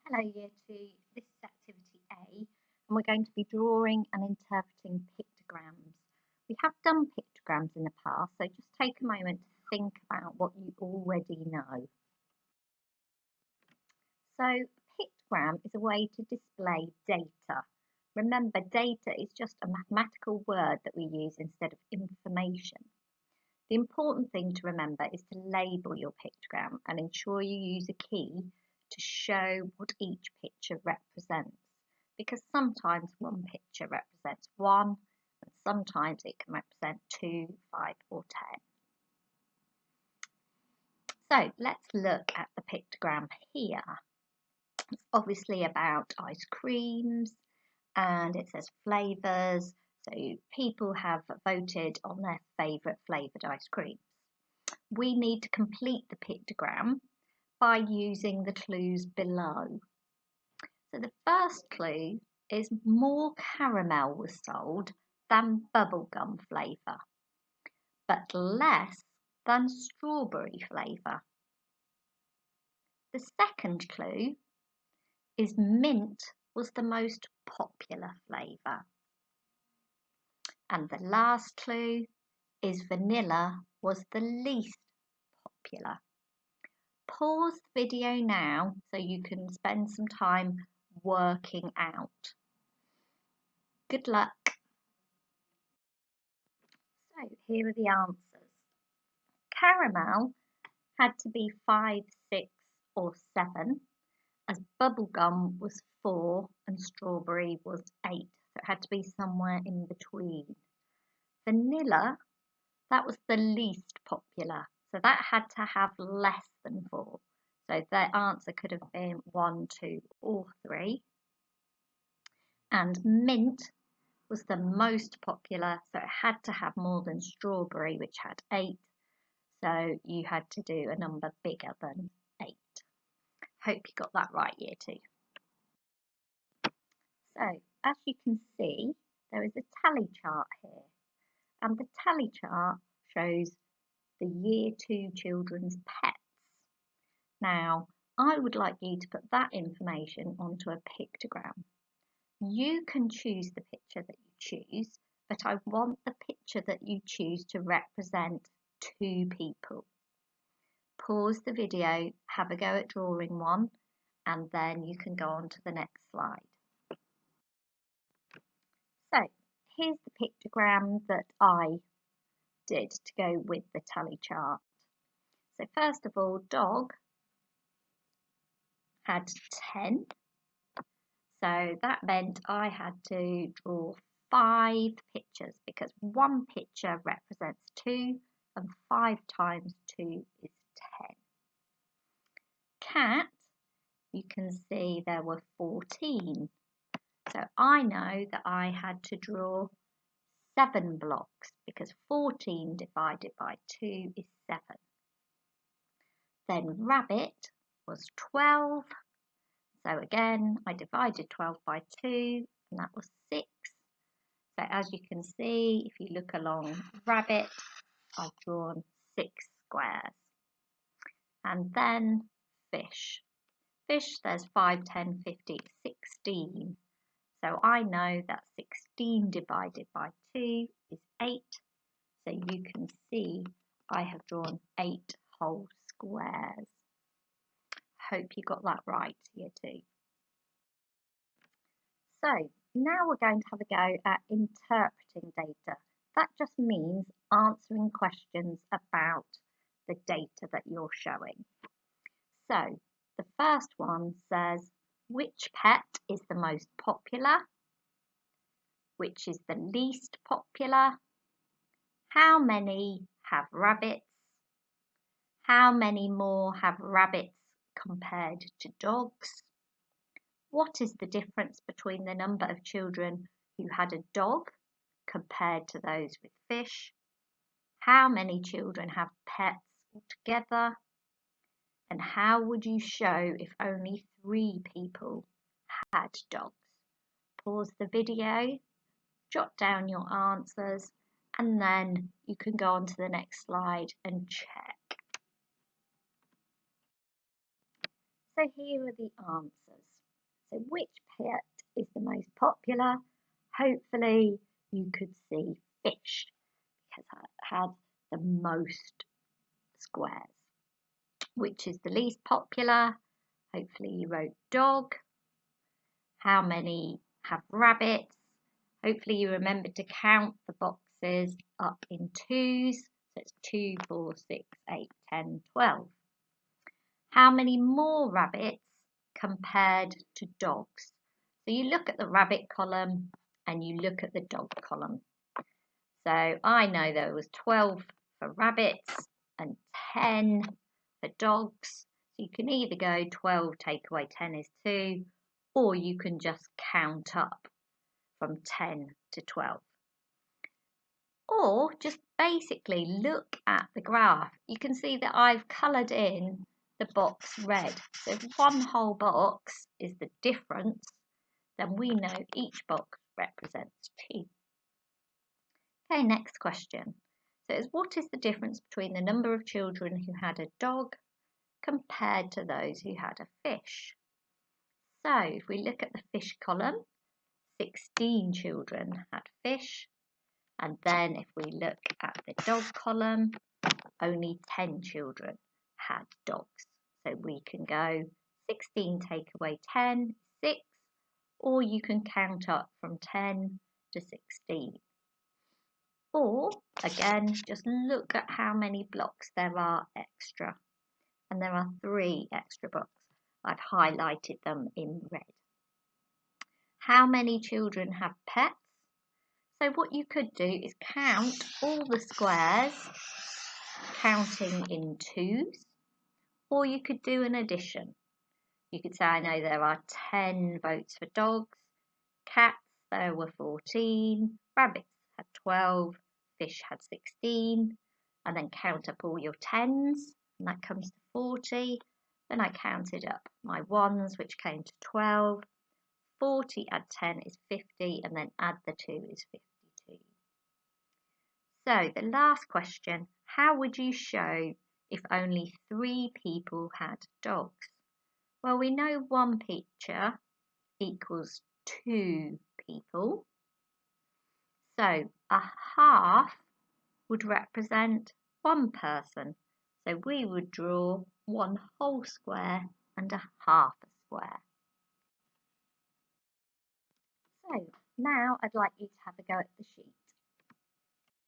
Hello Year 2, this is Activity A and we're going to be drawing and interpreting pictograms. We have done pictograms in the past, so just take a moment to think about what you already know. So a pictogram is a way to display data. Remember, data is just a mathematical word that we use instead of information. The important thing to remember is to label your pictogram and ensure you use a key to show what each picture represents, because sometimes one picture represents 1 and sometimes it can represent 2, 5 or 10. So let's look at the pictogram here. It's obviously about ice creams and it says flavours, so people have voted on their favourite flavoured ice creams. We need to complete the pictogram by using the clues below. So the first clue is more caramel was sold than bubblegum flavour, but less than strawberry flavour. The second clue is mint was the most popular flavour. And the last clue is vanilla was the least popular. Pause the video now so you can spend some time working out. Good luck. So here are the answers. Caramel had to be 5, 6 or 7, as bubblegum was 4 and strawberry was 8. So it had to be somewhere in between. Vanilla, that was the least popular. So that had to have less than 4. So the answer could have been 1, 2 or 3. And mint was the most popular, so it had to have more than strawberry, which had 8. So you had to do a number bigger than 8. Hope you got that right, Year 2. So as you can see, there is a tally chart here. And the tally chart shows the Year 2 children's pets. Now, I would like you to put that information onto a pictogram. You can choose the picture that you choose, but I want the picture that you choose to represent 2 people. Pause the video, have a go at drawing one, and then you can go on to the next slide. So, here's the pictogram that I did to go with the tally chart. So first of all, dog had 10. So that meant I had to draw 5 pictures because one picture represents 2 and 5 times 2 is 10. Cat, you can see there were 14. So I know that I had to draw 7 blocks because 14 divided by 2 is 7. Then rabbit was 12. So again, I divided 12 by 2 and that was 6. So as you can see, if you look along rabbit, I've drawn 6 squares. And then fish. Fish, there's 5, 10, 50, 16. So I know that 16 divided by 2 is 8. So you can see I have drawn 8 whole squares. Hope you got that right, Year 2. So now we're going to have a go at interpreting data. That just means answering questions about the data that you're showing. So the first one says, which pet is the most popular? Which is the least popular? How many have rabbits? How many more have rabbits compared to dogs? What is the difference between the number of children who had a dog compared to those with fish? How many children have pets altogether? And how would you show if only 3 people had dogs? Pause the video, jot down your answers, and then you can go on to the next slide and check. So here are the answers. So which pet is the most popular? Hopefully you could see fish because it had the most squares. Which is the least popular? Hopefully you wrote dog. How many have rabbits? Hopefully you remembered to count the boxes up in twos. So it's 2, 4, 6, 8, 10, 12. How many more rabbits compared to dogs? So you look at the rabbit column and you look at the dog column. So I know there was 12 for rabbits and 10 for dogs. So you can either go 12 take away 10 is 2, or you can just count up from 10 to 12. Or just basically look at the graph. You can see that I've coloured in the box red. So if one whole box is the difference, then we know each box represents 2. Okay, next question. So it's what is the difference between the number of children who had a dog compared to those who had a fish? So if we look at the fish column, 16 children had fish. And then if we look at the dog column, only 10 children had dogs. So we can go 16 take away 10, 6, or you can count up from 10 to 16. Or, again, just look at how many blocks there are extra. And there are 3 extra blocks. I've highlighted them in red. How many children have pets? So what you could do is count all the squares, counting in twos, or you could do an addition. You could say, I know there are 10 votes for dogs, cats, there were 14, rabbits had 12, fish had 16, and then count up all your 10s, and that comes to 40. Then I counted up my 1s, which came to 12. 40 add 10 is 50, and then add the 2 is 52. So the last question, how would you show if only 3 people had dogs? Well, we know one picture equals 2 people. So a half would represent 1 person. So we would draw 1 whole square and a half a square. So now I'd like you to have a go at the sheet.